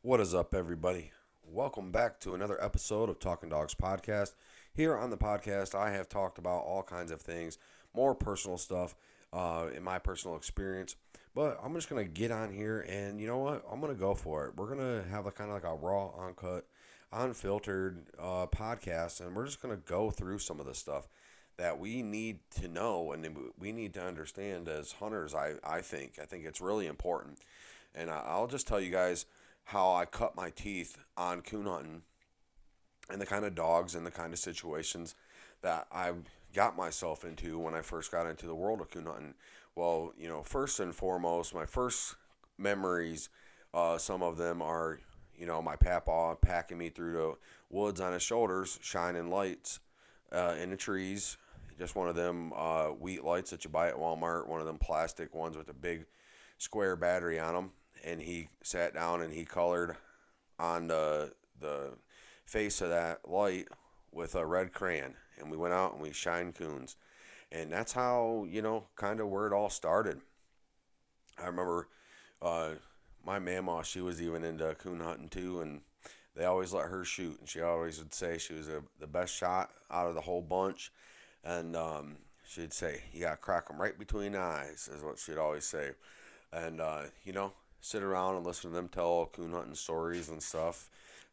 What is up, everybody? Welcome back to another episode of Talking Dogs Podcast. Here on the podcast, I have talked about all kinds of things, more personal stuff in my personal experience. But I'm just going to get on here and you know what? I'm going to go for it. We're going to have a kind of like a raw, uncut, unfiltered podcast, and we're just going to go through some of the stuff that we need to know and we need to understand as hunters. I think. I think it's really important. And I'll just tell you guys how I cut my teeth on coon hunting and the kind of dogs and the kind of situations that I got myself into when I first got into the world of coon hunting. Well, first and foremost, my first memories, some of them are, my papaw packing me through the woods on his shoulders, shining lights in the trees. Just one of them wheat lights that you buy at Walmart, one of them plastic ones with a big square battery on them. And he sat down and he colored on the face of that light with a red crayon. And we went out and we shined coons. And that's how, kind of where it all started. I remember my mama, she was even into coon hunting too. And they always let her shoot. And she always would say she was the best shot out of the whole bunch. And she'd say, you got to crack them right between the eyes, is what she'd always say. And, sit around and listen to them tell coon hunting stories and stuff.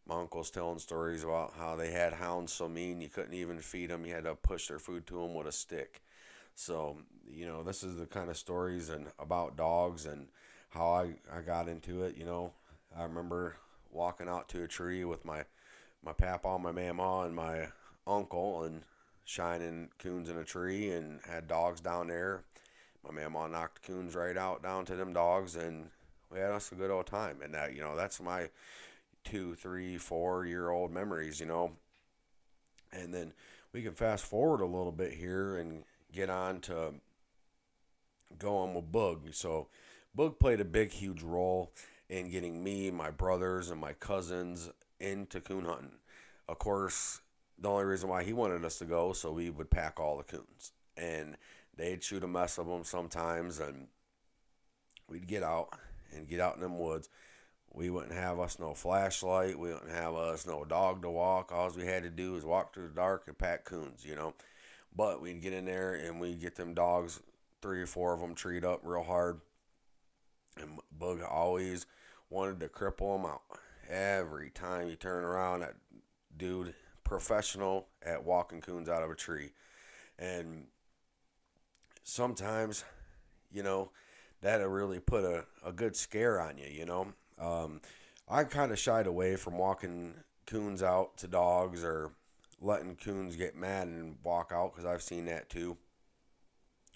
My uncle's telling stories about how they had hounds so mean you couldn't even feed them. You had to push their food to them with a stick. So, this is the kind of stories and about dogs and how I got into it. I remember walking out to a tree with my papa, my mama, and my uncle and shining coons in a tree and had dogs down there. My mama knocked coons right out down to them dogs, and we had us a good old time. And that's my 2, 3, 4 year old memories. And then we can fast forward a little bit here and get on to going with Boog. So Boog played a big, huge role in getting me, my brothers, and my cousins into coon hunting. Of course, the only reason why he wanted us to go so we would pack all the coons, and they'd shoot a mess of them sometimes, and we'd get out in them woods. We wouldn't have us no flashlight. We wouldn't have us no dog to walk. All we had to do was walk through the dark and pack coons. But we'd get in there and we'd get them dogs, 3 or 4 of them treed up real hard. And Bug always wanted to cripple them out. Every time you turn around, that dude, professional at walking coons out of a tree. And sometimes, that'll really put a good scare on you. I kind of shied away from walking coons out to dogs or letting coons get mad and walk out because I've seen that too.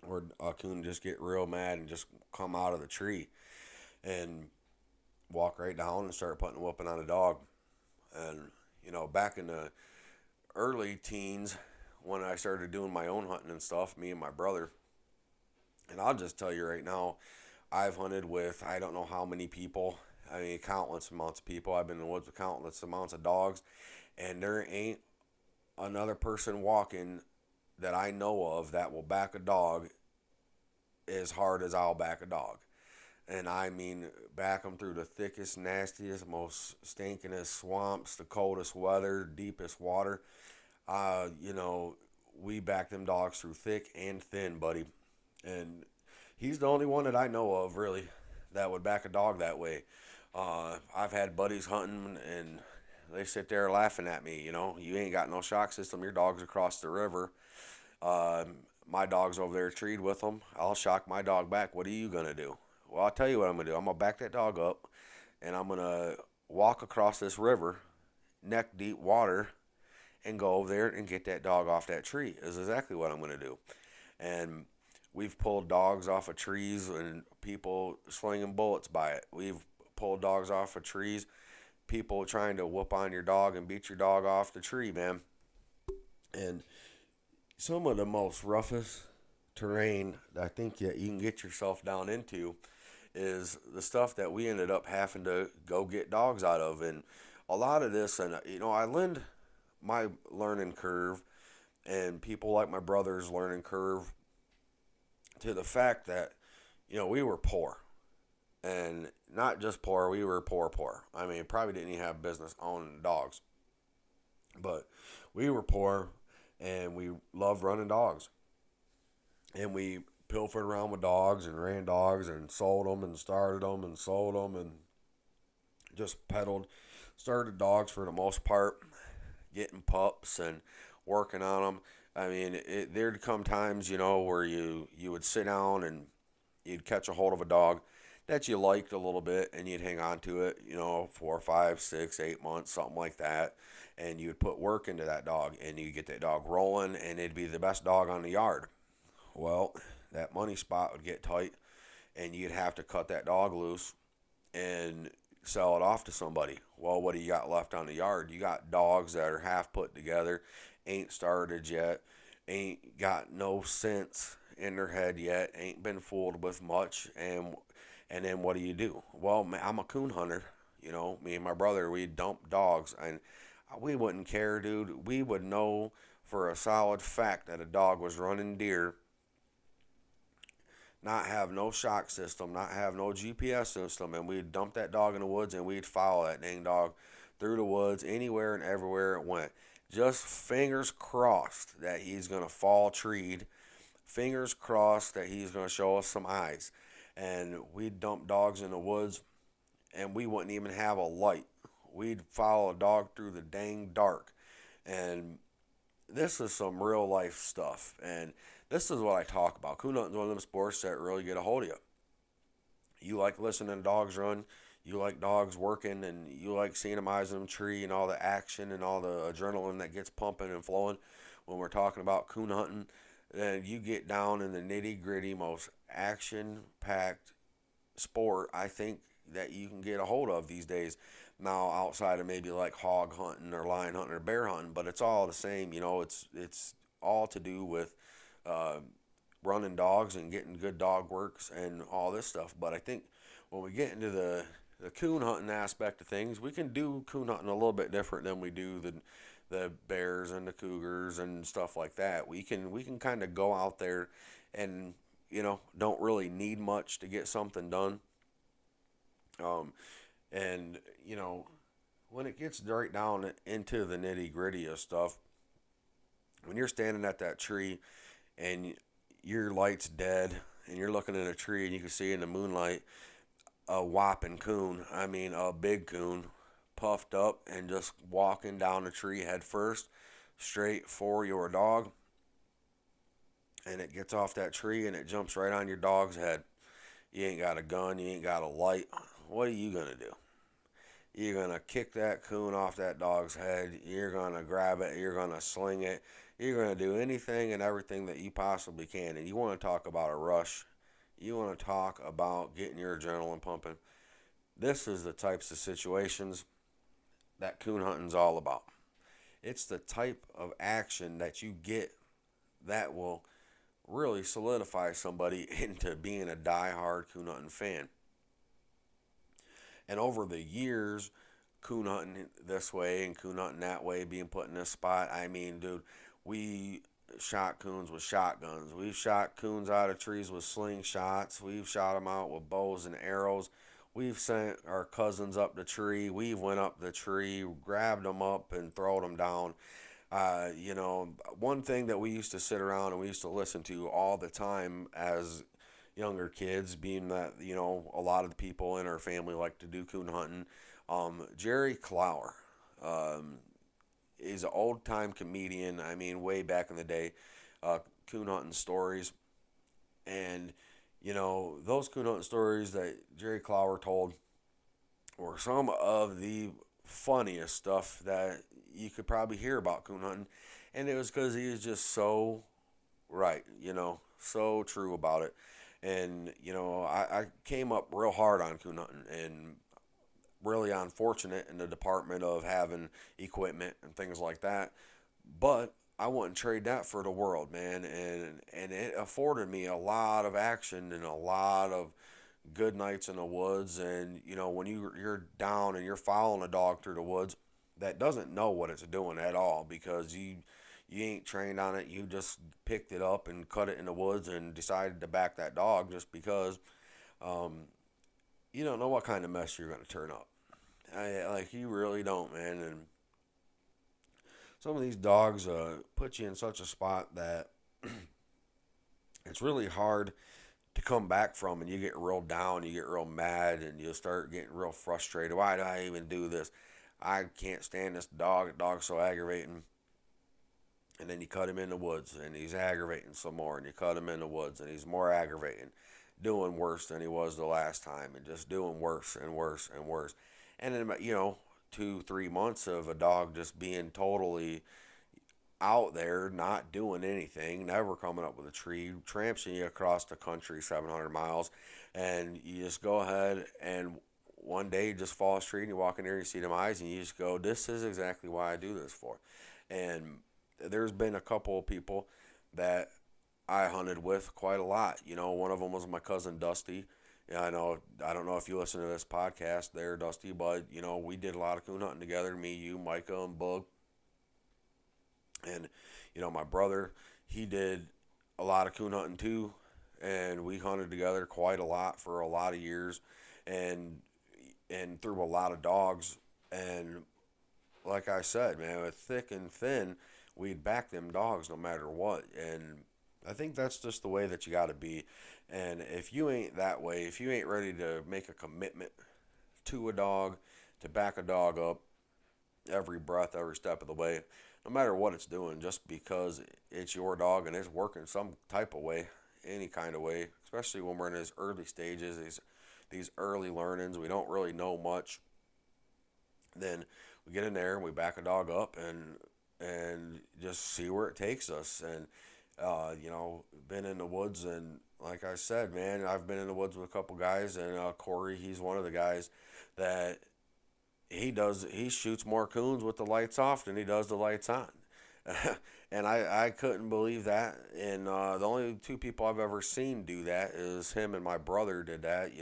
Or a coon just get real mad and just come out of the tree and walk right down and start putting a whooping on a dog. And, back in the early teens when I started doing my own hunting and stuff, me and my brother, and I'll just tell you right now, I've hunted with I don't know how many people. I mean, countless amounts of people. I've been in the woods with countless amounts of dogs, and there ain't another person walking that I know of that will back a dog as hard as I'll back a dog. And I mean, back them through the thickest, nastiest, most stinkingest swamps, the coldest weather, deepest water. We back them dogs through thick and thin, buddy. And he's the only one that I know of, really, that would back a dog that way. I've had buddies hunting, and they sit there laughing at me. You ain't got no shock system. Your dog's across the river. My dog's over there treed with them. I'll shock my dog back. What are you going to do? Well, I'll tell you what I'm going to do. I'm going to back that dog up, and I'm going to walk across this river, neck deep water, and go over there and get that dog off that tree is exactly what I'm going to do. And we've pulled dogs off of trees and people slinging bullets by it. We've pulled dogs off of trees, people trying to whoop on your dog and beat your dog off the tree, man. And some of the most roughest terrain that I think that you can get yourself down into is the stuff that we ended up having to go get dogs out of. And a lot of this, and I lend my learning curve and people like my brother's learning curve to the fact that we were poor. And not just poor, we were poor, poor. I mean, probably didn't even have business owning dogs, but we were poor and we loved running dogs. And we pilfered around with dogs and ran dogs and sold them and started them and sold them and just peddled, started dogs for the most part, getting pups and working on them. I mean, there'd come times, where you would sit down and you'd catch a hold of a dog that you liked a little bit and you'd hang on to it, 4, 5, 6, 8 months, something like that. And you'd put work into that dog and you get that dog rolling and it'd be the best dog on the yard. Well, that money spot would get tight and you'd have to cut that dog loose and sell it off to somebody. Well, what do you got left on the yard? You got dogs that are half put together, ain't started yet, ain't got no sense in their head yet, ain't been fooled with much, and then what do? Well, I'm a coon hunter. Me and my brother, we dump dogs, and we wouldn't care, dude. We would know for a solid fact that a dog was running deer, not have no shock system, not have no GPS system, and we'd dump that dog in the woods and we'd follow that dang dog through the woods anywhere and everywhere it went. Just fingers crossed that he's going to fall treed, fingers crossed that he's going to show us some eyes. And we'd dump dogs in the woods and we wouldn't even have a light. We'd follow a dog through the dang dark. And this is some real life stuff. And this is what I talk about. Coon hunting is one of them sports that really get a hold of you. You like listening to dogs run. You like dogs working, and you like seeing them eyes in the tree and all the action and all the adrenaline that gets pumping and flowing when we're talking about coon hunting. Then you get down in the nitty gritty, most action packed sport I think that you can get a hold of these days. Now, outside of maybe like hog hunting or lion hunting or bear hunting, but it's all the same. It's all to do with uh, running dogs and getting good dog works and all this stuff. But I think when we get into the coon hunting aspect of things, we can do coon hunting a little bit different than we do the bears and the cougars and stuff like that. We can kind of go out there and don't really need much to get something done. Um, and when it gets right down into the nitty gritty of stuff, when you're standing at that tree and your light's dead and you're looking at a tree and you can see in the moonlight a whopping coon, I mean a big coon, puffed up and just walking down the tree head first, straight for your dog, and it gets off that tree and it jumps right on your dog's head. You ain't got a gun, you ain't got a light. What are you gonna do? You're gonna kick that coon off that dog's head. You're gonna grab it. You're gonna sling it. You're gonna do anything and everything that you possibly can. And you want to talk about a rush. You want to talk about getting your adrenaline pumping. This is the types of situations that coon hunting's all about. It's the type of action that you get that will really solidify somebody into being a die-hard coon hunting fan. And over the years, coon hunting this way and coon hunting that way, being put in this spot, I mean, dude, we shot coons with shotguns. We've shot coons out of trees with slingshots. We've shot them out with bows and arrows. We've sent our cousins up the tree. We've went up the tree, grabbed them up, and thrown them down. One thing that we used to sit around and we used to listen to all the time as younger kids, being that a lot of the people in our family like to do coon hunting. Jerry Clower is an old time comedian. I mean, way back in the day, coon hunting stories, and those coon hunting stories that Jerry Clower told were some of the funniest stuff that you could probably hear about coon hunting, and it was because he was just so right, so true about it. And I came up real hard on coon hunting and really unfortunate in the department of having equipment and things like that. But I wouldn't trade that for the world, man. And it afforded me a lot of action and a lot of good nights in the woods. And when you're down and you're following a dog through the woods that doesn't know what it's doing at all, because you ain't trained on it. You just picked it up and cut it in the woods and decided to back that dog just because. Um, you don't know what kind of mess you're going to turn up. Like, you really don't, man. And some of these dogs put you in such a spot that it's really hard to come back from, and you get real down, you get real mad, and you start getting real frustrated. Why did I even do this? I can't stand this dog. The dog's so aggravating. And then you cut him in the woods, and he's aggravating some more, and you cut him in the woods, and he's more aggravating, doing worse than he was the last time, and just doing worse and worse and worse. And then, 2, 3 months of a dog just being totally out there, not doing anything, never coming up with a tree, tramping you across the country 700 miles, and you just go ahead and one day you just fall asleep and you walk in there and you see them eyes and you just go, this is exactly why I do this for. And there's been a couple of people that I hunted with quite a lot. One of them was my cousin Dusty. Yeah, I don't know if you listen to this podcast there, Dusty, but we did a lot of coon hunting together. Me, you, Micah, and Bug. And my brother, he did a lot of coon hunting too, and we hunted together quite a lot for a lot of years, and through a lot of dogs. And like I said, man, with thick and thin, we'd back them dogs no matter what. And I think that's just the way that you got to be. And if you ain't that way, if you ain't ready to make a commitment to a dog, to back a dog up every breath, every step of the way, no matter what it's doing, just because it's your dog and it's working some type of way, any kind of way, especially when we're in these early stages, these early learnings, we don't really know much. Then we get in there and we back a dog up and just see where it takes us. And been in the woods, and like I said, man, I've been in the woods with a couple guys, and Corey, he's one of the guys that he shoots more coons with the lights off than he does the lights on. And I couldn't believe that. And the only two people I've ever seen do that is him and my brother did that.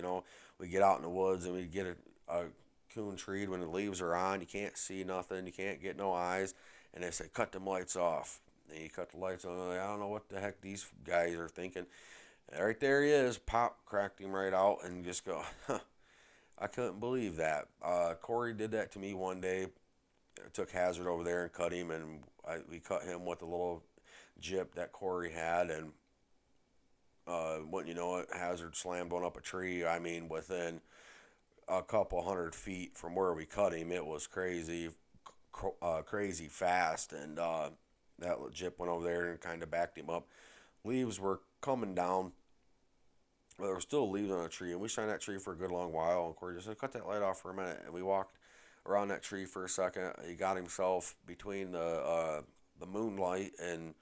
We get out in the woods and we get a coon treed when the leaves are on. You can't see nothing. You can't get no eyes. And they say, cut them lights off. And you cut the lights on. Like, I don't know what the heck these guys are thinking. And right there he is. Pop, cracked him right out, and just go, huh. I couldn't believe that. Corey did that to me one day. I took Hazard over there and cut him, and we cut him with a little jip that Corey had, and what Hazard slammed one up a tree. I mean, within a couple 100 feet from where we cut him, it was crazy, crazy fast, and that jip went over there and kind of backed him up. Leaves were coming down. Well, there were still leaves on a tree, and we shined that tree for a good long while. And Corey just said, cut that light off for a minute. And we walked around that tree for a second. He got himself between the moonlight and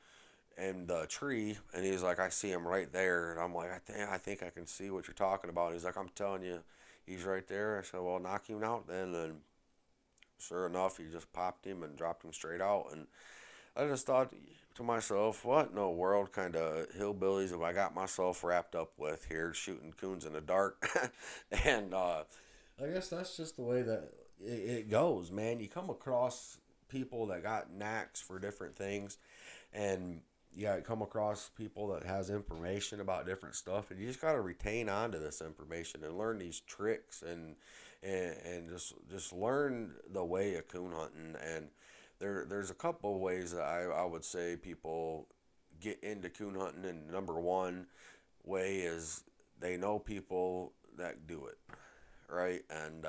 the tree, and he's like, I see him right there. And I'm like, I think I can see what you're talking about. And he's like, I'm telling you, he's right there. I said, well, knock him out then. And sure enough, he just popped him and dropped him straight out. And I just thought to myself, what in the world kind of hillbillies have I got myself wrapped up with here, shooting coons in the dark? And I guess that's just the way that it goes, man. You come across people that got knacks for different things, and you come across people that has information about different stuff, and you just got to retain onto this information and learn these tricks and just learn the way of coon hunting. And there's a couple of ways that I would say people get into coon hunting, and number one way is they know people that do it, right? And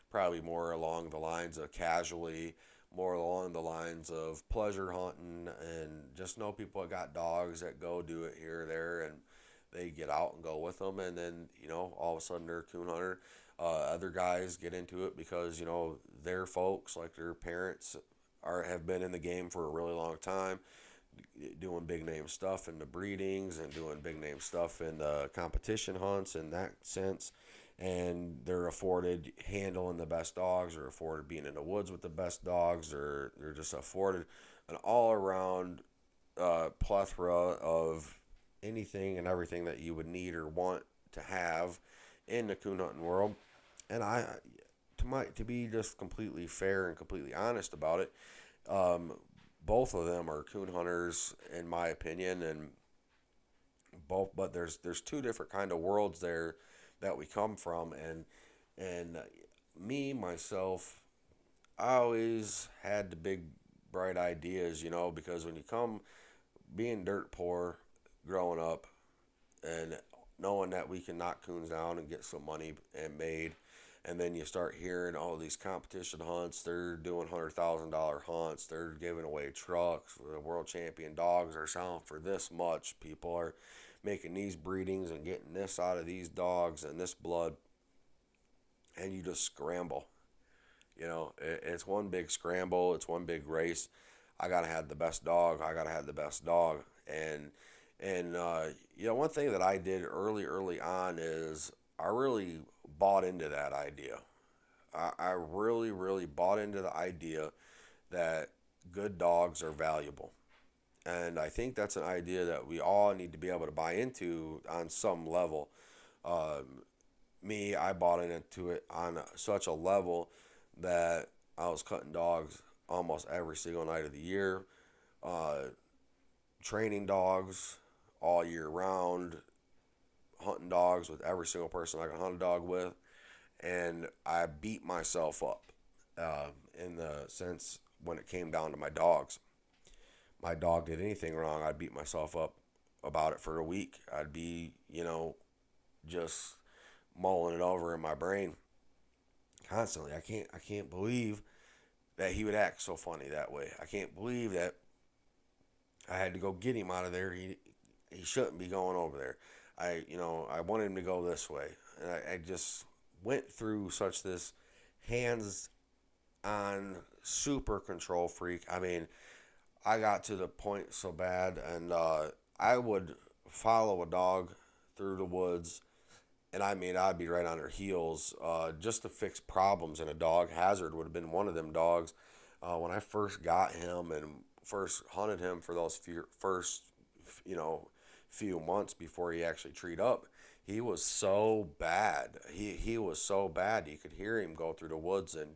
probably more along the lines of casually, more along the lines of pleasure hunting, and just know people that got dogs that go do it here or there, and they get out and go with them, and then all of a sudden they're a coon hunter. Other guys get into it because their folks, like their parents, have been in the game for a really long time, doing big name stuff in the breedings and doing big name stuff in the competition hunts in that sense. And they're afforded handling the best dogs, or afforded being in the woods with the best dogs, or they're just afforded an all-around plethora of anything and everything that you would need or want to have in the coon hunting world. And to be just completely fair and completely honest about it, both of them are coon hunters in my opinion, and but there's two different kind of worlds there that we come from. And me, myself, I always had the big, bright ideas, because when you come being dirt poor growing up and knowing that we can knock coons down and get some money and made, and then you start hearing all these competition hunts. They're doing $100,000 hunts. They're giving away trucks. The world champion dogs are selling for this much. People are making these breedings and getting this out of these dogs and this blood, and you just scramble. It's one big scramble. It's one big race. I gotta have the best dog. I gotta have the best dog. And one thing that I did early on is I really bought into that idea. I really, really bought into the idea that good dogs are valuable. And I think that's an idea that we all need to be able to buy into on some level. Me, I bought into it on such a level that I was cutting dogs almost every single night of the year, uh, training dogs all year round, hunting dogs with every single person I can hunt a dog with, and I beat myself up in the sense when it came down to my dogs. My dog did anything wrong, I'd beat myself up about it for a week. I'd be, just mulling it over in my brain constantly. I can't believe that he would act so funny that way. I can't believe that I had to go get him out of there. He shouldn't be going over there. I wanted him to go this way, and I just went through such this hands on super control freak. I mean, I got to the point so bad, and I would follow a dog through the woods, and I mean, I'd be right on her heels just to fix problems in a dog. Hazard would have been one of them dogs. When I first got him and first hunted him for those first, few months before he actually treed up, he was so bad. He was so bad. You could hear him go through the woods and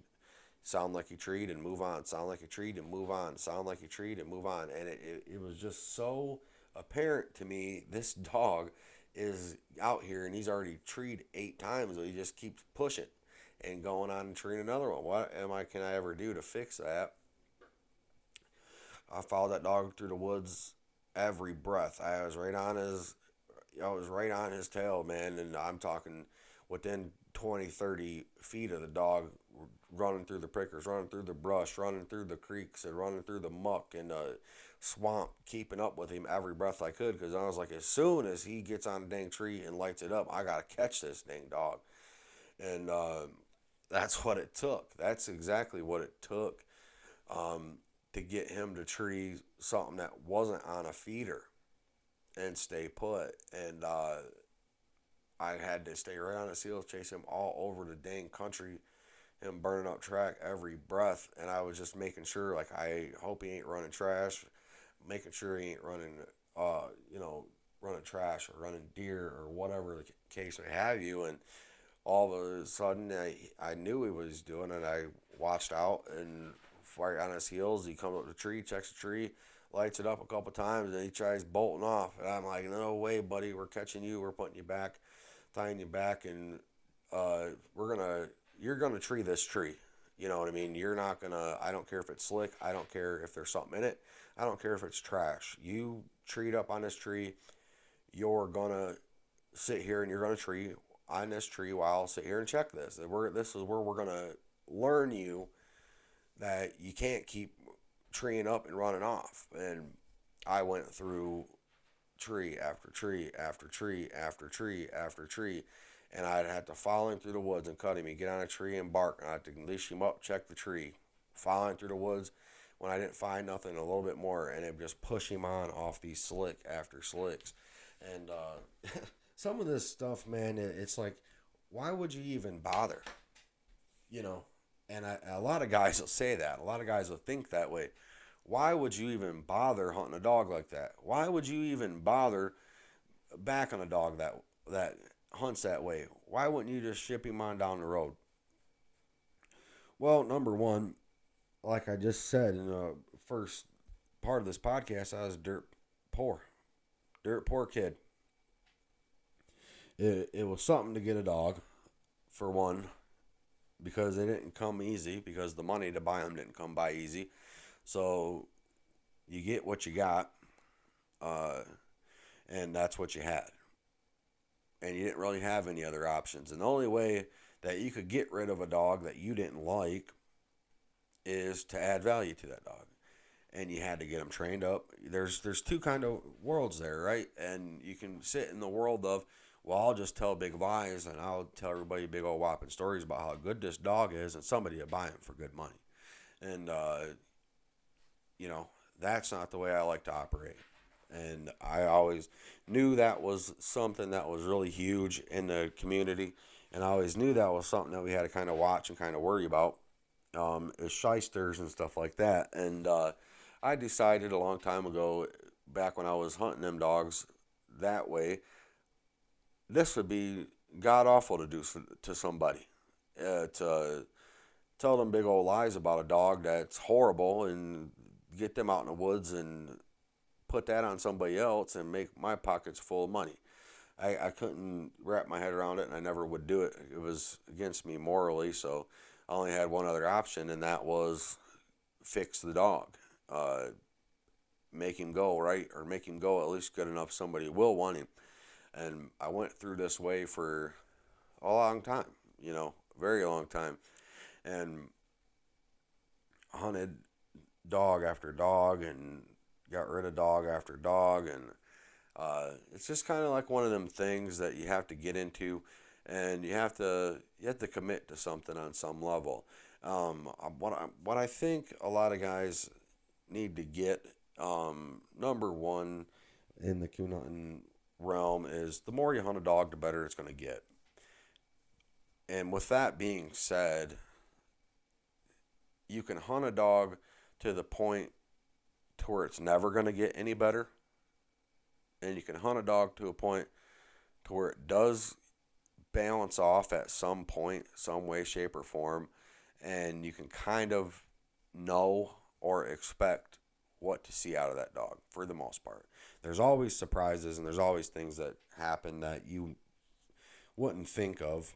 sound like he treed and move on, sound like he treed and move on, sound like he treed and move on. And it was just so apparent to me this dog is out here and he's already treed 8 times, but he just keeps pushing and going on and treeing another one. What can I ever do to fix that? I followed that dog through the woods every breath. I was right on his tail, man, and I'm talking within 20, 30 feet of the dog, running through the prickers, running through the brush, running through the creeks, and running through the muck and the swamp, keeping up with him every breath I could, because I was like, as soon as he gets on a dang tree and lights it up, I gotta catch this dang dog. And that's what it took. That's exactly what it took to get him to tree something that wasn't on a feeder and stay put. And I had to stay right on his heels, chase him all over the dang country, him burning up track every breath. And I was just making sure, like, I hope he ain't running trash, making sure he ain't running, running trash or running deer or whatever the case may have you. And all of a sudden, I knew what he was doing, and I watched out, and right on his heels, he comes up the tree, checks the tree, lights it up a couple times, and he tries bolting off. And I'm like, no way, buddy, we're catching you, we're putting you back, tying you back, and you're gonna tree this tree. You know what I mean? You're not gonna. I don't care if it's slick. I don't care if there's something in it. I don't care if it's trash. You treed up on this tree. You're gonna sit here and you're gonna tree on this tree while I'll sit here and check this. This is where we're gonna learn you that you can't keep treeing up and running off. And I went through tree after tree after tree after tree after tree, and I'd have to follow him through the woods and cut him. He'd get on a tree and bark, and I'd have to leash him up, check the tree, follow him through the woods. When I didn't find nothing, a little bit more, and it would just push him on off these slick after slicks. And some of this stuff, man, it's like, why would you even bother? You know, and a lot of guys will say that. A lot of guys will think that way. Why would you even bother hunting a dog like that? Why would you even bother backing a dog that hunts that way? Why wouldn't you just ship him on down the road? Well, number one, like I just said in the first part of this podcast, I was dirt poor kid. It was something to get a dog, for one, because they didn't come easy, because the money to buy them didn't come by easy. So you get what you got, uh, and that's what you had. And you didn't really have any other options. And the only way that you could get rid of a dog that you didn't like is to add value to that dog. And you had to get them trained up. There's two kind of worlds there, right? And you can sit in the world of, well, I'll just tell big lies and I'll tell everybody big old whopping stories about how good this dog is, and somebody will buy him for good money. And you know, that's not the way I like to operate. And I always knew that was something that was really huge in the community, and I always knew that was something that we had to kind of watch and kind of worry about, is shysters and stuff like that. And I decided a long time ago, back when I was hunting them dogs that way, this would be god awful to do to somebody. To tell them big old lies about a dog that's horrible and get them out in the woods and put that on somebody else and make my pockets full of money. I couldn't wrap my head around it, and I never would do it. It was against me morally, so I only had one other option, and that was fix the dog. Uh, Make him go, right? Or make him go at least good enough somebody will want him. And I went through this way for a long time, very long time. And hunted dog after dog and got rid of dog after dog. And it's just kind of like one of them things that you have to get into, and you have to commit to something on some level. What I think a lot of guys need to get, number one in the coon hunting realm, is the more you hunt a dog, the better it's going to get. And with that being said, you can hunt a dog to the point to where it's never going to get any better, and you can hunt a dog to a point to where it does balance off at some point, some way, shape, or form, and you can kind of know or expect what to see out of that dog for the most part. There's always surprises, and there's always things that happen that you wouldn't think of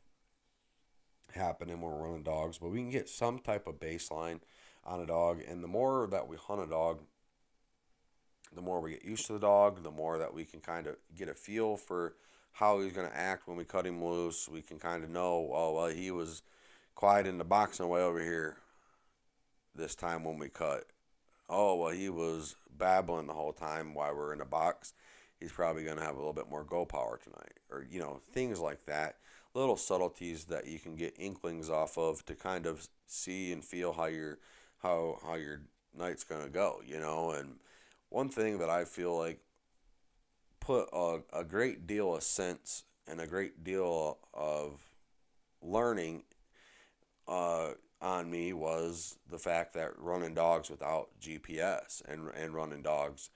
happening when we're running dogs, but we can get some type of baseline on a dog. And the more that we hunt a dog, the more we get used to the dog, the more that we can kind of get a feel for how he's going to act when we cut him loose. We can kind of know, oh, well, he was quiet in the boxing way over here this time when we cut. Oh, well, he was babbling the whole time while we're in the box. He's probably going to have a little bit more go power tonight. Or, things like that. Little subtleties that you can get inklings off of to kind of see and feel how your night's going to go, And one thing that I feel like put a great deal of sense and a great deal of learning on me was the fact that running dogs without GPS and running dogs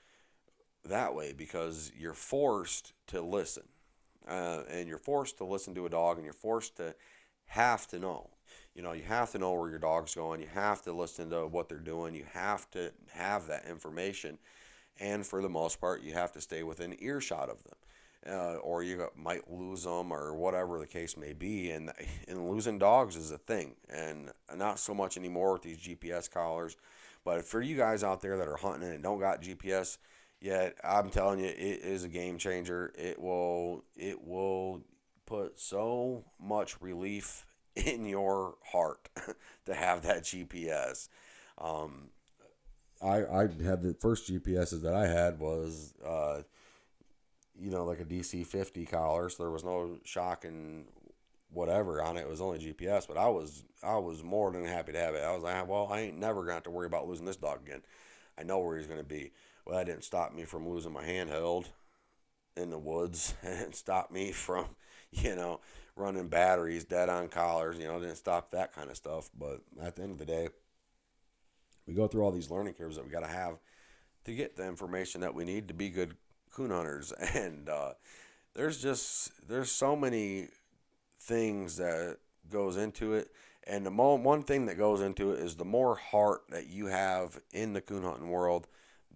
that way, because you're forced to listen. And you're forced to listen to a dog, and you're forced to have to know. You have to know where your dog's going. You have to listen to what they're doing. You have to have that information. And for the most part, you have to stay within earshot of them. Or you might lose them, or whatever the case may be. And losing dogs is a thing. And not so much anymore with these GPS collars. But for you guys out there that are hunting and don't got GPS yet, I'm telling you, it is a game changer. It will put so much relief in your heart to have that GPS. I had the first GPSs that I had was like a DC-50 collar, so there was no shock and whatever on it. It was only GPS, but I was more than happy to have it. I was like, well, I ain't never going to have to worry about losing this dog again. I know where he's going to be. Well, that didn't stop me from losing my handheld in the woods. It didn't stop me from, running batteries, dead on collars. It didn't stop that kind of stuff. But at the end of the day, we go through all these learning curves that we got to have to get the information that we need to be good coon hunters. And there's so many things that goes into it. And one thing that goes into it is the more heart that you have in the coon hunting world,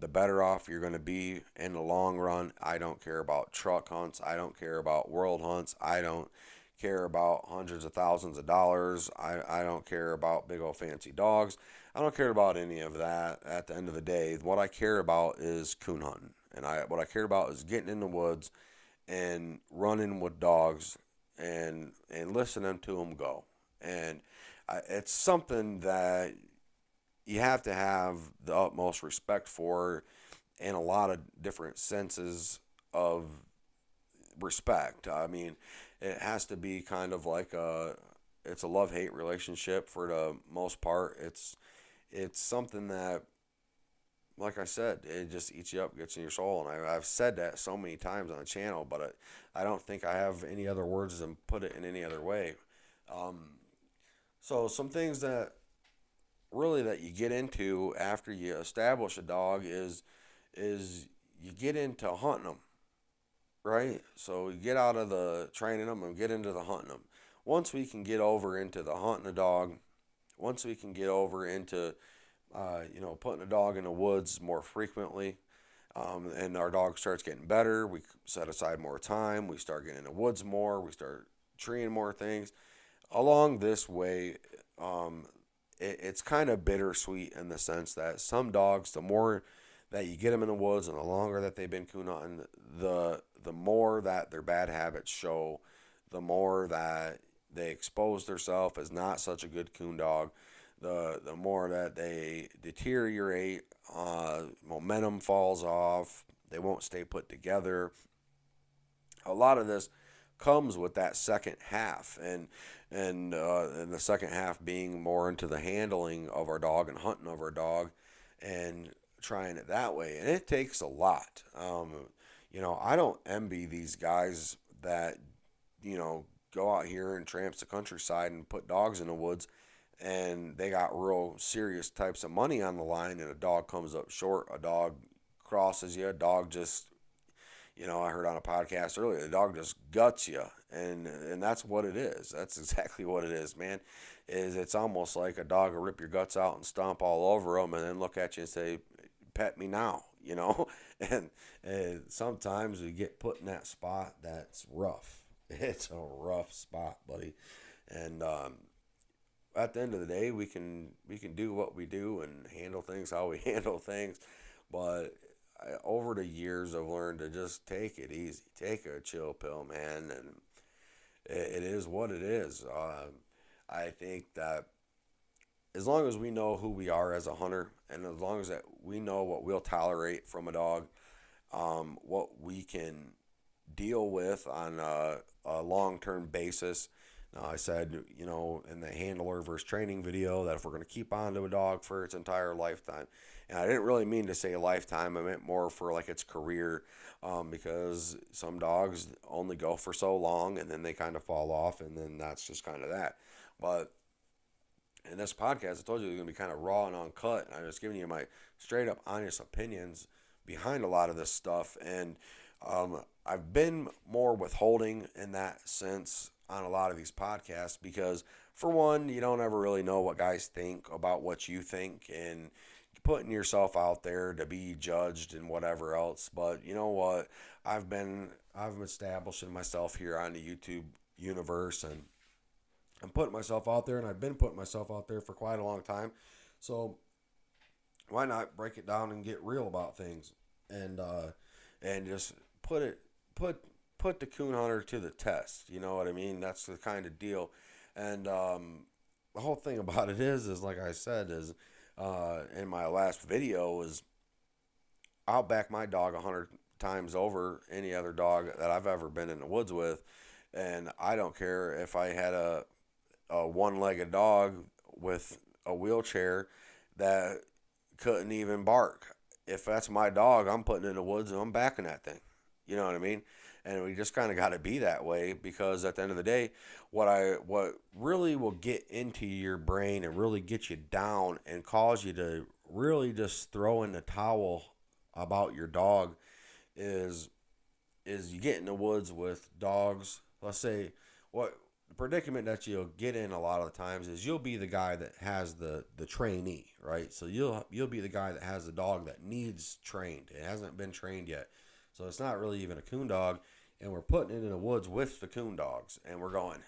the better off you're going to be in the long run. I don't care about truck hunts. I don't care about world hunts. I don't care about hundreds of thousands of dollars. I don't care about big old fancy dogs. I don't care about any of that. At the end of the day, what I care about is coon hunting. And what I care about is getting in the woods and running with dogs and listening to them go. And it's something that you have to have the utmost respect for in a lot of different senses of respect. I mean, it has to be kind of like it's a love-hate relationship for the most part. It's something that, like I said, it just eats you up, gets in your soul. And I've said that so many times on the channel, but I don't think I have any other words than put it in any other way. So some things that really that you get into after you establish a dog is you get into hunting them, right? So you get out of the training them and get into the hunting them. Once we can get over into the hunting a dog, once we can get over into putting a dog in the woods more frequently, and our dog starts getting better, we set aside more time, we start getting in the woods more, we start treeing more things. Along this way, it's kind of bittersweet in the sense that some dogs, the more that you get them in the woods and the longer that they've been coon hunting, the more that their bad habits show, the more that they expose themselves as not such a good coon dog, the more that they deteriorate, momentum falls off, they won't stay put together. A lot of this comes with that second half, and the second half being more into the handling of our dog and hunting of our dog and trying it that way. And it takes a lot. I don't envy these guys that go out here and tramps the countryside and put dogs in the woods, and they got real serious types of money on the line, and a dog comes up short, a dog crosses you, a dog just, I heard on a podcast earlier, the dog just guts you, and that's what it is. That's exactly what it is, man. It's almost like a dog will rip your guts out and stomp all over them, and then look at you and say, "Pet me now," and sometimes we get put in that spot that's rough. It's a rough spot, buddy, and at the end of the day, we can do what we do and handle things how we handle things, but over the years, I've learned to just take it easy, take a chill pill, man, and it is what it is. I think that as long as we know who we are as a hunter, and as long as that we know what we'll tolerate from a dog, what we can deal with on a long-term basis. Now, I said, in the handler versus training video, that if we're going to keep on to a dog for its entire lifetime, and I didn't really mean to say a lifetime, I meant more for like its career, because some dogs only go for so long and then they kind of fall off, and then that's just kind of that. But in this podcast, I told you it's going to be kind of raw and uncut, and I'm just giving you my straight up honest opinions behind a lot of this stuff. And I've been more withholding in that sense on a lot of these podcasts because, for one, you don't ever really know what guys think about what you think, and putting yourself out there to be judged and whatever else. But you know what? I've establishing myself here on the YouTube universe, and I'm putting myself out there, and I've been putting myself out there for quite a long time. So why not break it down and get real about things, and just put the coon hunter to the test. You know what I mean? That's the kind of deal. And the whole thing about it is like I said, is in my last video, is I'll back my dog 100 times over any other dog that I've ever been in the woods with. And I don't care if I had a one-legged dog with a wheelchair that couldn't even bark. If that's my dog, I'm putting it in the woods and I'm backing that thing. You know what I mean? And we just kind of got to be that way, because at the end of the day, what really will get into your brain and really get you down and cause you to really just throw in the towel about your dog is you get in the woods with dogs. Let's say, what predicament that you'll get in a lot of the times is you'll be the guy that has the trainee, right? So you'll be the guy that has the dog that needs trained. It hasn't been trained yet. So it's not really even a coon dog, and we're putting it in the woods with the coon dogs, and we're going,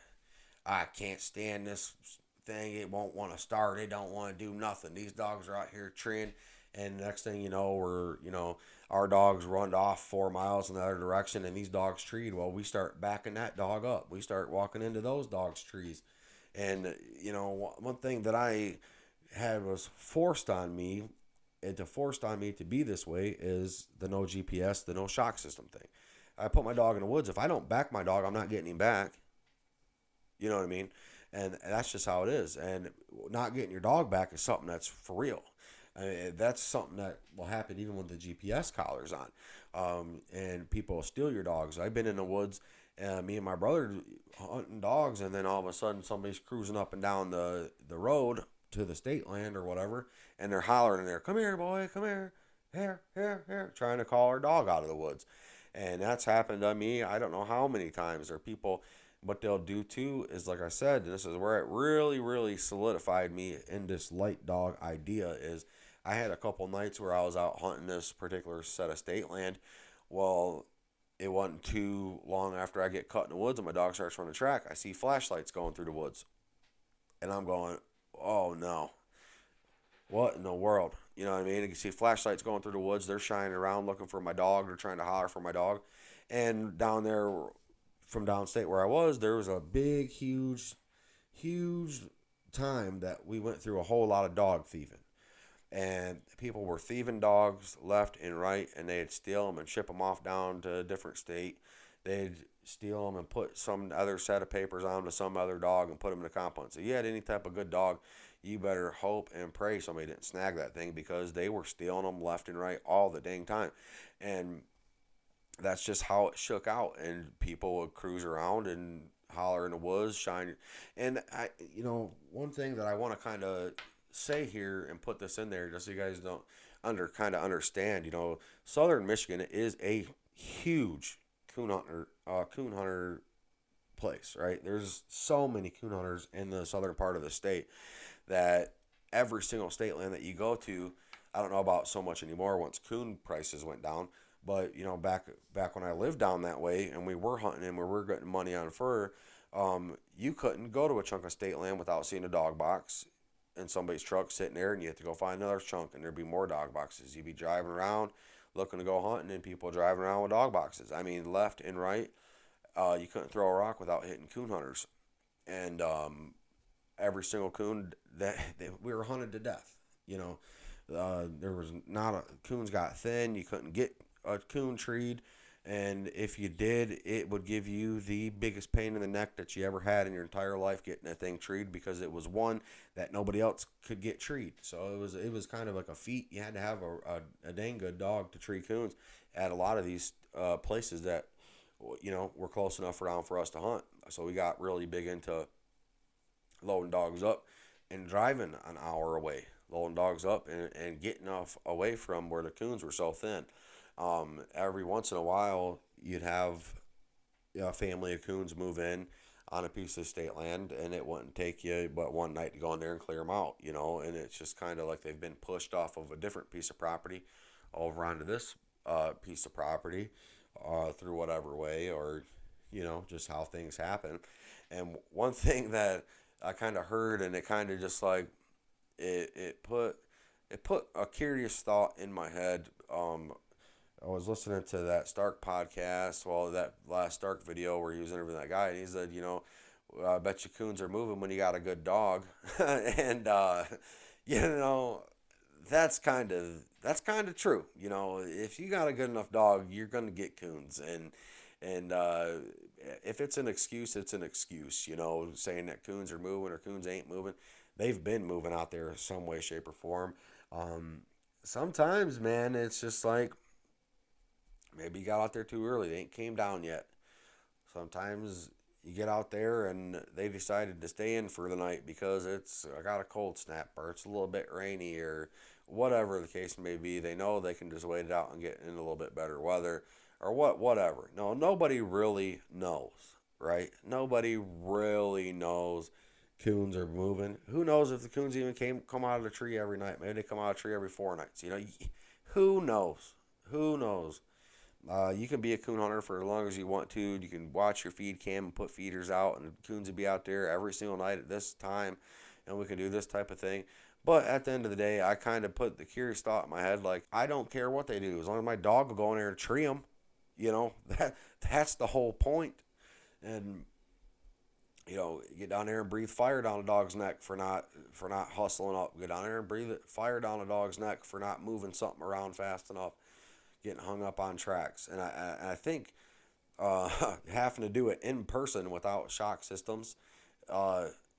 I can't stand this thing. It won't want to start. It don't want to do nothing. These dogs are out here trained, and next thing you know, our dogs run off 4 miles in the other direction, and these dogs treed. Well, we start backing that dog up. We start walking into those dogs' trees, and one thing that I had was forced on me, and to forced on me to be this way is the no GPS, the no shock system thing. I put my dog in the woods. If I don't back my dog, I'm not getting him back. You know what I mean? And that's just how it is. And not getting your dog back is something that's for real. I mean, that's something that will happen even with the GPS collars on. And people will steal your dogs. I've been in the woods, me and my brother hunting dogs, and then all of a sudden somebody's cruising up and down the road to the state land or whatever, and they're hollering in there, come here, boy, come here, here, trying to call our dog out of the woods. And that's happened to me, I don't know how many times. Or people, what they'll do too is, like I said, and this is where it really, really solidified me in this light dog idea, is I had a couple nights where I was out hunting this particular set of state land. Well, it wasn't too long after I get cut in the woods and my dog starts running track, I see flashlights going through the woods. And I'm going, oh no, what in the world? You know what I mean? You can see flashlights going through the woods. They're shining around looking for my dog. They're trying to holler for my dog. And down there, from downstate where I was, there was a big, huge time that we went through a whole lot of dog thieving. And people were thieving dogs left and right, and they'd steal them and ship them off down to a different state. They'd steal them and put some other set of papers on to some other dog and put them in the compound. So you had any type of good dog, you better hope and pray somebody didn't snag that thing, because they were stealing them left and right all the dang time. And that's just how it shook out. And people would cruise around and holler in the woods, shine. And one thing that I want to kind of say here and put this in there, just so you guys don't understand, southern Michigan is a huge coon hunter place, right? There's so many coon hunters in the southern part of the state that every single state land that you go to, I don't know about so much anymore once coon prices went down, but back when I lived down that way and we were hunting and we were getting money on fur, you couldn't go to a chunk of state land without seeing a dog box in somebody's truck sitting there, and you have to go find another chunk, and there'd be more dog boxes. You'd be driving around looking to go hunting, and people driving around with dog boxes. I mean, left and right. You couldn't throw a rock without hitting coon hunters. And every single coon that we were hunted to death. There was not a coons got thin. You couldn't get a coon treed, and if you did, it would give you the biggest pain in the neck that you ever had in your entire life getting that thing treed, because it was one that nobody else could get treed. So it was kind of like a feat. You had to have a dang good dog to tree coons at a lot of these places that were close enough around for us to hunt. So we got really big into loading dogs up and driving an hour away, loading dogs up and getting off away from where the coons were so thin. Every once in a while, you'd have a family of coons move in on a piece of state land, and it wouldn't take you but one night to go in there and clear them out, and it's just kind of like they've been pushed off of a different piece of property over onto this piece of property through whatever way, or, just how things happen. And one thing that I kind of heard, and it kind of just like, it put a curious thought in my head. I was listening to that Stark podcast, that last Stark video where he was interviewing that guy, and he said, I bet you coons are moving when you got a good dog. And, that's kind of true. If you got a good enough dog, you're going to get coons. And if it's an excuse, it's an excuse, saying that coons are moving or coons ain't moving. They've been moving out there some way, shape, or form. Sometimes, man, it's just like, maybe you got out there too early. They ain't came down yet. Sometimes you get out there and they decided to stay in for the night because I got a cold snap, or it's a little bit rainy, or whatever the case may be. They know they can just wait it out and get in a little bit better weather, or whatever. No, nobody really knows. right? Nobody really knows coons are moving. Who knows if the coons even come out of the tree every night? Maybe they come out of the tree every 4 nights. Who knows? Who knows? You can be a coon hunter for as long as you want to. You can watch your feed cam and put feeders out, and coons will be out there every single night at this time, and we can do this type of thing. But at the end of the day, I kind of put the curious thought in my head, like, I don't care what they do as long as my dog will go in there and tree them. That's the whole point. And get down there and breathe fire down a dog's neck for not hustling up. Get down there and breathe fire down a dog's neck for not moving something around fast enough, getting hung up on tracks. And I think having to do it in person without shock systems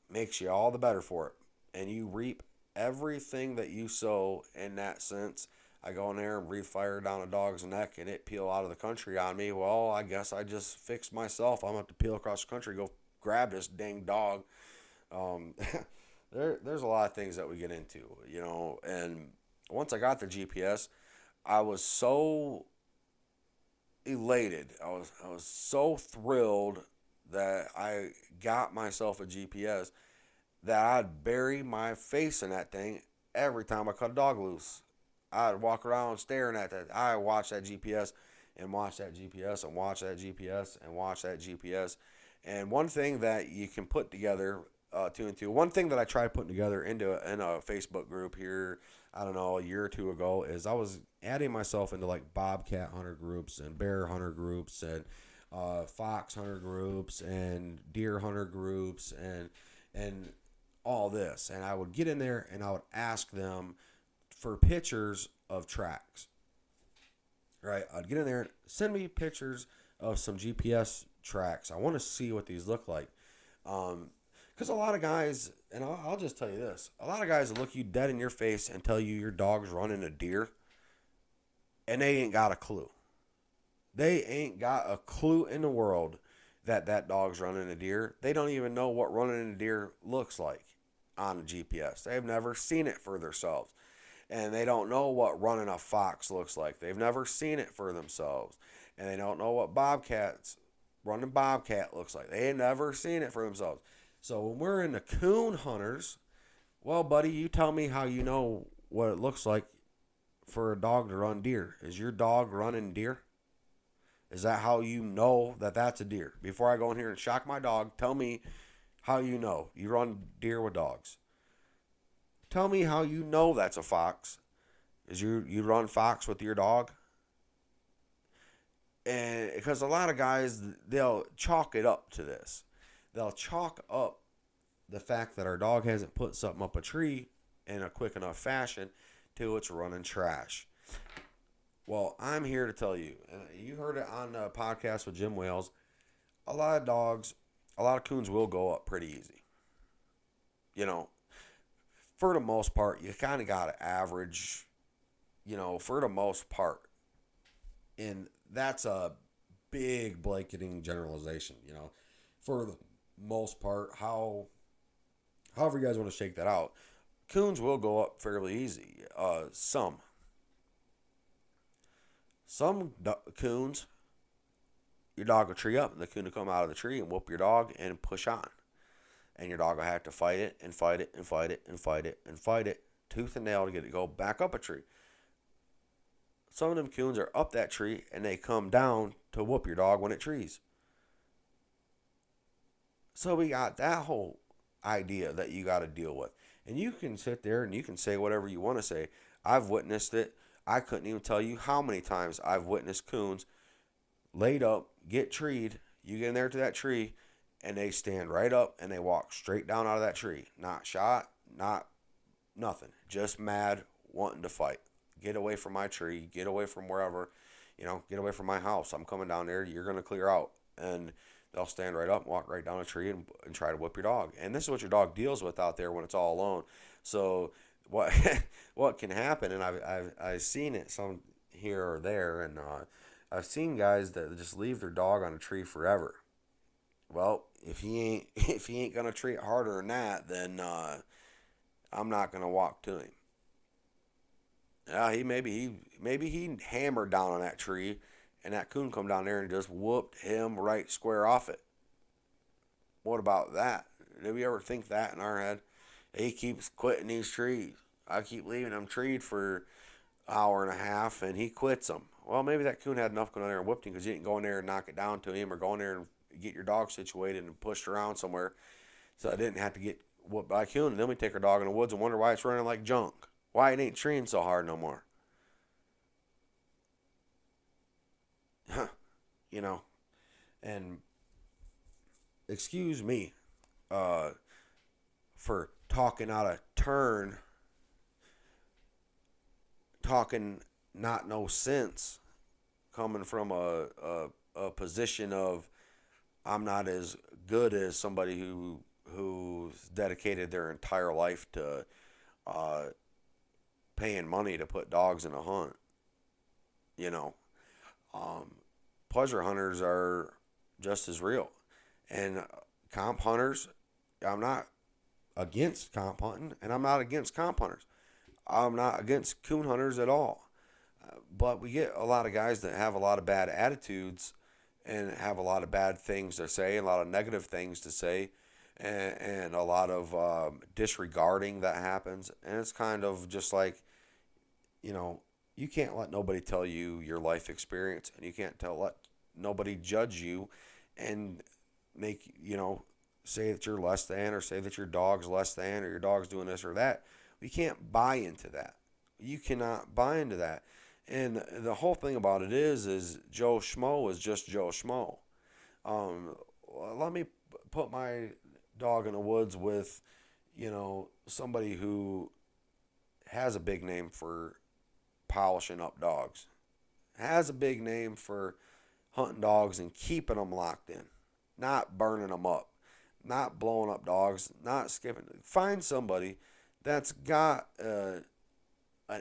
makes you all the better for it. And you reap everything that you sow in that sense. I go in there and breathe fire down a dog's neck and it peel out of the country on me. Well, I guess I just fixed myself. I'm going to have to peel across the country, go grab this dang dog. Um, there's a lot of things that we get into, and once I got the GPS, I was so elated. I was so thrilled that I got myself a GPS that I'd bury my face in that thing every time I cut a dog loose. I'd walk around staring at that. I watch that GPS and watch that GPS and watch that GPS and watch that GPS. And one thing that you can put together, two and two. One thing that I tried putting together in a Facebook group here, I don't know, a year or two ago, is I was adding myself into like bobcat hunter groups and bear hunter groups and fox hunter groups and deer hunter groups and all this. And I would get in there and I would ask them for pictures of tracks. Right? I'd get in there and send me pictures of some GPS tracks. I want to see what these look like. Because a lot of guys, and I'll just tell you this, a lot of guys will look you dead in your face and tell you your dog's running a deer, and they ain't got a clue. They ain't got a clue in the world that dog's running a deer. They don't even know what running a deer looks like on a GPS. They've never seen it for themselves. And they don't know what running a fox looks like. They've never seen it for themselves. And they don't know what running bobcat looks like. They ain't never seen it for themselves. So when we're in the coon hunters, well, buddy, you tell me how you know what it looks like for a dog to run deer. Is your dog running deer? Is that how you know that that's a deer? Before I go in here and shock my dog, tell me how you know you run deer with dogs. Tell me how you know that's a fox. Is you run fox with your dog? And because a lot of guys, they'll chalk it up to this. They'll chalk up the fact that our dog hasn't put something up a tree in a quick enough fashion till it's running trash. Well, I'm here to tell you, and you heard it on the podcast with Jim Wales, a lot of coons will go up pretty easy. For the most part, you kind of got to average, for the most part. And that's a big blanketing generalization, For the most part, however you guys want to shake that out, coons will go up fairly easy. Some coons, your dog will tree up, and the coon will come out of the tree and whoop your dog and push on. And your dog will have to fight it and fight it and fight it and fight it and fight it tooth and nail to get it to go back up a tree. Some of them coons are up that tree and they come down to whoop your dog when it trees. So we got that whole idea that you got to deal with. And you can sit there and you can say whatever you want to say. I've witnessed it. I couldn't even tell you how many times I've witnessed coons laid up, get treed. You get in there to that tree, and they stand right up and they walk straight down out of that tree. Not shot, not nothing. Just mad, wanting to fight. Get away from my tree. Get away from wherever. Get away from my house. I'm coming down there. You're going to clear out. And they'll stand right up, walk right down a tree, and try to whip your dog. And this is what your dog deals with out there when it's all alone. So what what can happen, and I've seen it some here or there, and I've seen guys that just leave their dog on a tree forever. Well, if he ain't gonna treat harder than that, then I'm not gonna walk to him. Yeah, maybe he hammered down on that tree, and that coon come down there and just whooped him right square off it. What about that? Did we ever think that in our head? He keeps quitting these trees. I keep leaving him treed for an hour and a half, and he quits them. Well, maybe that coon had enough going in there and whipped him because you didn't go in there and knock it down to him, or go in there and get your dog situated and pushed around somewhere, so I didn't have to get whooped by a coon. And then we take our dog in the woods and wonder why it's running like junk. Why it ain't treeing so hard no more. You know, and excuse me for talking out of turn, talking not no sense, coming from a position of I'm not as good as somebody who's dedicated their entire life to paying money to put dogs in a hunt. You know, pleasure hunters are just as real, and comp hunters. I'm not against comp hunting, and I'm not against comp hunters. I'm not against coon hunters at all. But we get a lot of guys that have a lot of bad attitudes and have a lot of bad things to say, a lot of negative things to say, and a lot of disregarding that happens. And it's kind of just like, you can't let nobody tell you your life experience, and you can't let nobody judge you and make, say that you're less than, or say that your dog's less than, or your dog's doing this or that. We can't buy into that. You cannot buy into that. And the whole thing about it is Joe Schmo is just Joe Schmo. Let me put my dog in the woods with, somebody who has a big name for polishing up dogs, has a big name for hunting dogs and keeping them locked in, not burning them up, not blowing up dogs, not skipping. Find somebody that's got an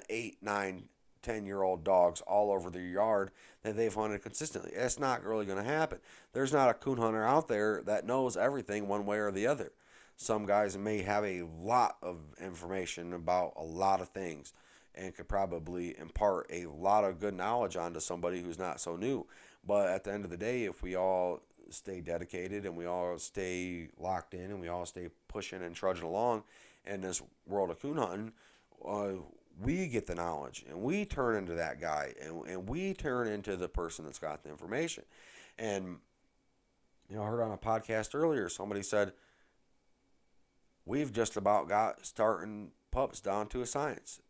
8, 9, 10-year-old dogs all over their yard that they've hunted consistently. That's not really going to happen. There's not a coon hunter out there that knows everything one way or the other. Some guys may have a lot of information about a lot of things and could probably impart a lot of good knowledge onto somebody who's not so new. But at the end of the day, if we all stay dedicated and we all stay locked in and we all stay pushing and trudging along in this world of coon hunting, we get the knowledge and we turn into that guy, and we turn into the person that's got the information. And, I heard on a podcast earlier, somebody said, we've just about got starting pups down to a science.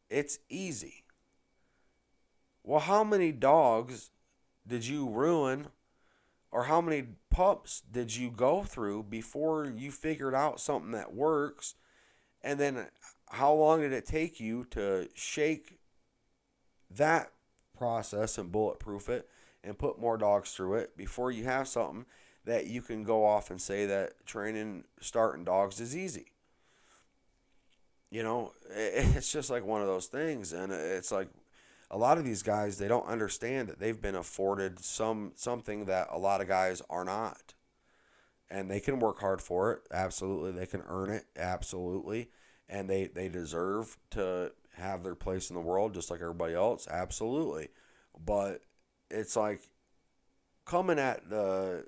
It's easy. Well, how many dogs did you ruin, or how many pups did you go through before you figured out something that works? And then how long did it take you to shake that process and bulletproof it and put more dogs through it before you have something that you can go off and say that training starting dogs is easy? It's just like one of those things. And it's like a lot of these guys, they don't understand that they've been afforded something that a lot of guys are not. And they can work hard for it. Absolutely. They can earn it. Absolutely. And they deserve to have their place in the world just like everybody else. Absolutely. But it's like coming off the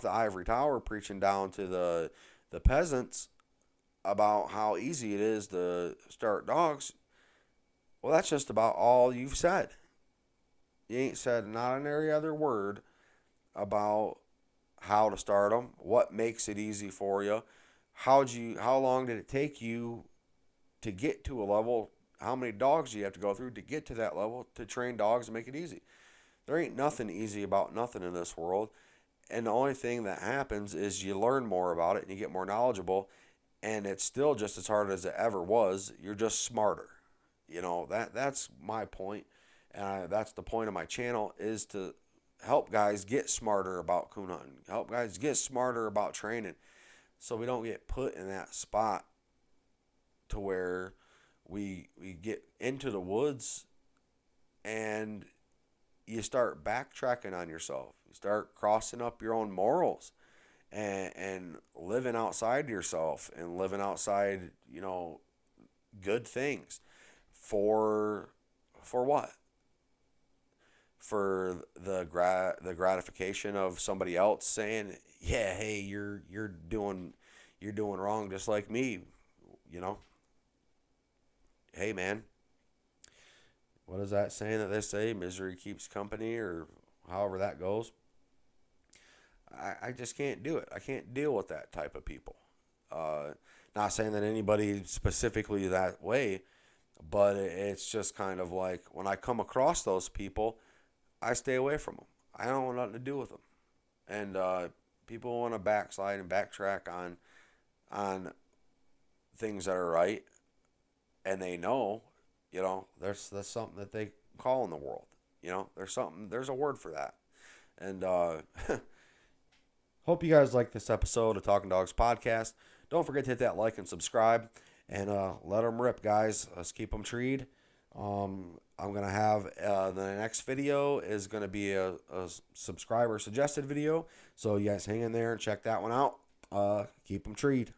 ivory tower, preaching down to the peasants about how easy it is to start dogs. Well, that's just about all you've said. You ain't said not an every other word about how to start them, what makes it easy for you, how long did it take you to get to a level, how many dogs do you have to go through to get to that level to train dogs and make it easy. There ain't nothing easy about nothing in this world, and the only thing that happens is you learn more about it and you get more knowledgeable, and it's still just as hard as it ever was. You're just smarter. That's my point, and that's the point of my channel, is to help guys get smarter about coon hunting, help guys get smarter about training, so we don't get put in that spot to where we get into the woods and you start backtracking on yourself. You start crossing up your own morals and living outside yourself and living outside, good things. For what? for the gratification of somebody else saying, "Yeah, hey, you're doing wrong just like me," you know. Hey, man, what is that saying that they say? Misery keeps company, or however that goes. I just can't do it. I can't deal with that type of people. Uh, Not saying that anybody specifically that way, but it's just kind of like when I come across those people, I stay away from them. I don't want nothing to do with them. And people want to backslide and backtrack on things that are right, and they know, that's something that they call in the world. There's a word for that. And hope you guys like this episode of Talking Dogs Podcast. Don't forget to hit that like and subscribe, and let them rip, guys. Let's keep them treed. I'm going to have the next video is going to be a subscriber suggested video. So you guys hang in there and check that one out. Keep them treed.